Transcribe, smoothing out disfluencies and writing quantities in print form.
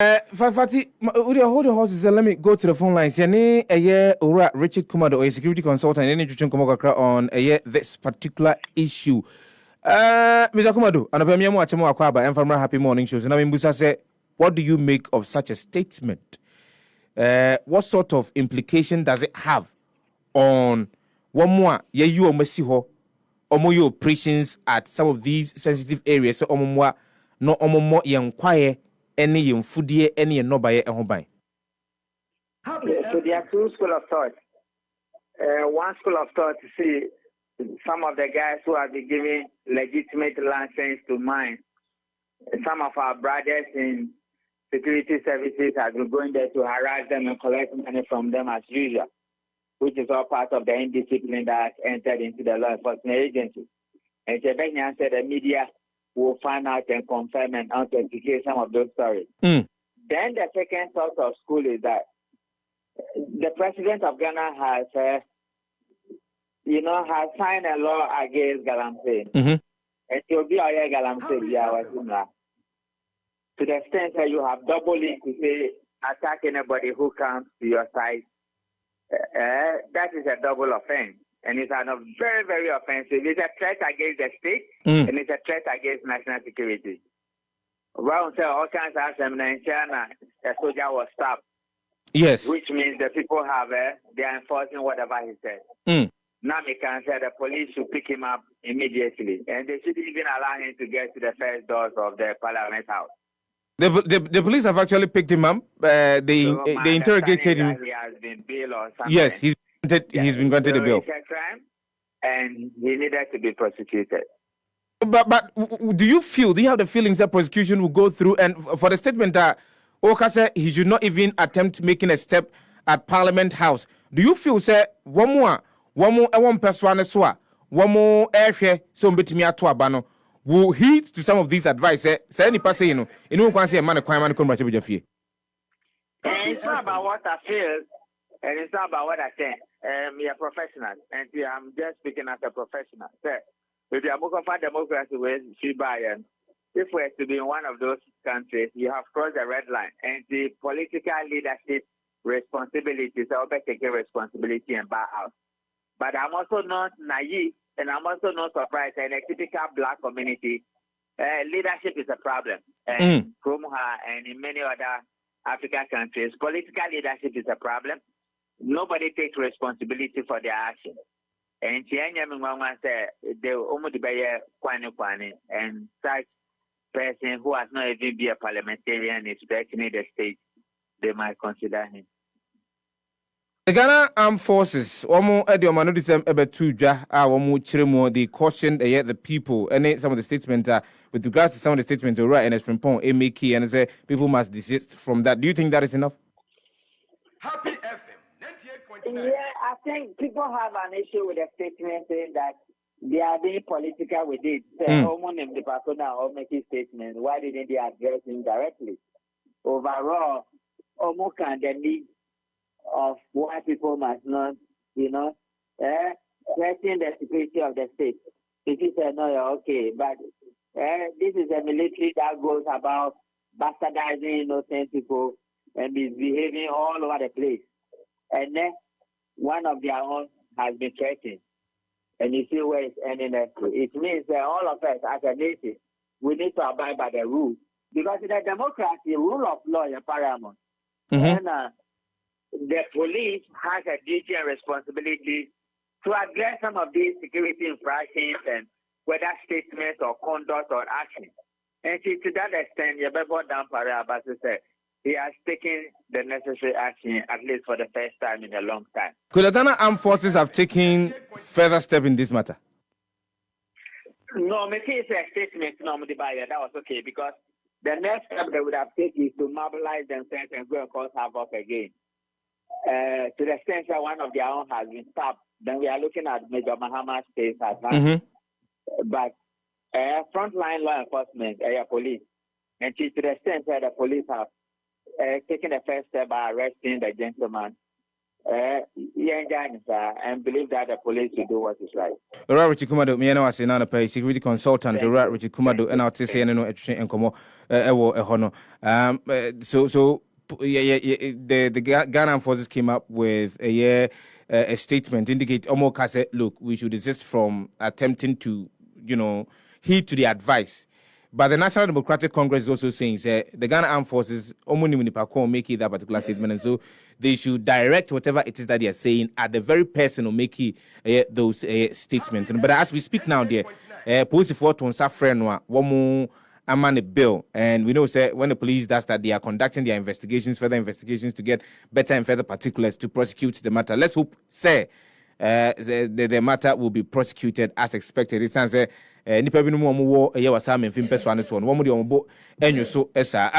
Fati, hold your horses and let me go to the phone lines. Yani, Ora Richard Kumado, a security consultant, and any on this particular issue. Mr. Kumado, and I'm watching Akwaba and from Happy Morning Shows. And I mean, Busa said, what do you make of such a statement? What sort of implication does it have on one more? Yeah, you are Messiho, or your operations at some of these sensitive areas, or more, no, more young quiet. Any in foodie, any and no by a home by. So there are two schools of thought. One school of thought to see some of the guys who have been giving legitimate license to mine. Some of our brothers in security services have been going there to harass them and collect money from them as usual, which is all part of the indiscipline that entered into the law enforcement agency. And Chebenya said the media will find out and confirm and authenticate some of those stories. Then the second sort of school is that the president of Ghana has signed a law against galamsey. And it will be our galamsey to the extent that you have double it to say attack anybody who comes to your side. That is a double offense. And it's a very, very offensive. It's a threat against the state, and it's a threat against national security. Well, so all kinds of assembly in China, a soldier was stopped. Yes. Which means the people have, they are enforcing whatever he said. Now we can say the police should pick him up immediately, and they should even allow him to get to the first doors of the Parliament House. The police have actually picked him up. They interrogated him. He has been bailed or something. Yes, he's been granted a bail. It's a crime, and he needed to be prosecuted. But do you have the feelings that prosecution will go through? And for the statement that Oka said he should not even attempt making a step at Parliament House, do you feel say one more person one more air so betimi ato abano will heed to some of these advice? Say any person can't say a man crime man come fie. It's not about what I feel, and it's not about what I think. I'm a professional, and I'm just speaking as a professional. So, if you are looking for democracy, if we're to be in one of those countries, you have crossed the red line, and the political leadership responsibilities are taking responsibility and bow out. But I'm also not naive, and I'm also not surprised. In a typical black community, leadership is a problem. And and in many other African countries, political leadership is a problem. Nobody takes responsibility for their actions. And and such person who has not even been a parliamentarian is threatening the state, they might consider him. The Ghana Armed Forces, they cautioned the people, and some of the statements with regards to some of the statements, right? And it's from Pong, Emeki, and say people must desist from that. Do you think that is enough? Happy FM 98.9. Yeah, I think people have an issue with the statement saying that they are being political with it. The person are making statements. Why didn't they address him directly? Overall, almost the need of why people must not, threaten the security of the state. If you say no, okay, but this is a military that goes about bastardizing innocent people and misbehaving all over the place. And then one of their own has been threatened. And you see where it's ending up. It means that all of us as a nation, we need to abide by the rules. Because in a democracy, rule of law is paramount. And the police has a duty and responsibility to address some of these security infractions and whether statements or conduct or action. And to that extent, Yabebo Dampare Abasu said he has taken the necessary action, at least for the first time in a long time. Could the Ghana Armed Forces have taken further step in this matter? No, maybe it's a statement, that was okay, because the next step they would have taken is to mobilize themselves and go and cause havoc again. To the extent that one of their own has been stopped, then we are looking at Major Mahama's case as well. But frontline law enforcement, police, and to the extent that the police have taken the first step by arresting the gentleman, and believe that the police should do what is right. Ora Richie Kumado, me and I say now pay security consultant, Ora Richie Kumado, and I'll say no and come hono. So the Ghana forces came up with a statement indicate almost said, look, we should desist from attempting to, heed to the advice. But the National Democratic Congress is also saying the Ghana Armed Forces make that particular statement, and so they should direct whatever it is that they are saying at the very person who make those statements. But as we speak now, there, police for to friend one a bill, and we know when the police does that, they are conducting their further investigations to get better and further particulars to prosecute the matter. Let's hope, the matter will be prosecuted as expected. It sounds nipa bi no mo wo ye wasame mfim peso ane so no mo de ombo enyo so esa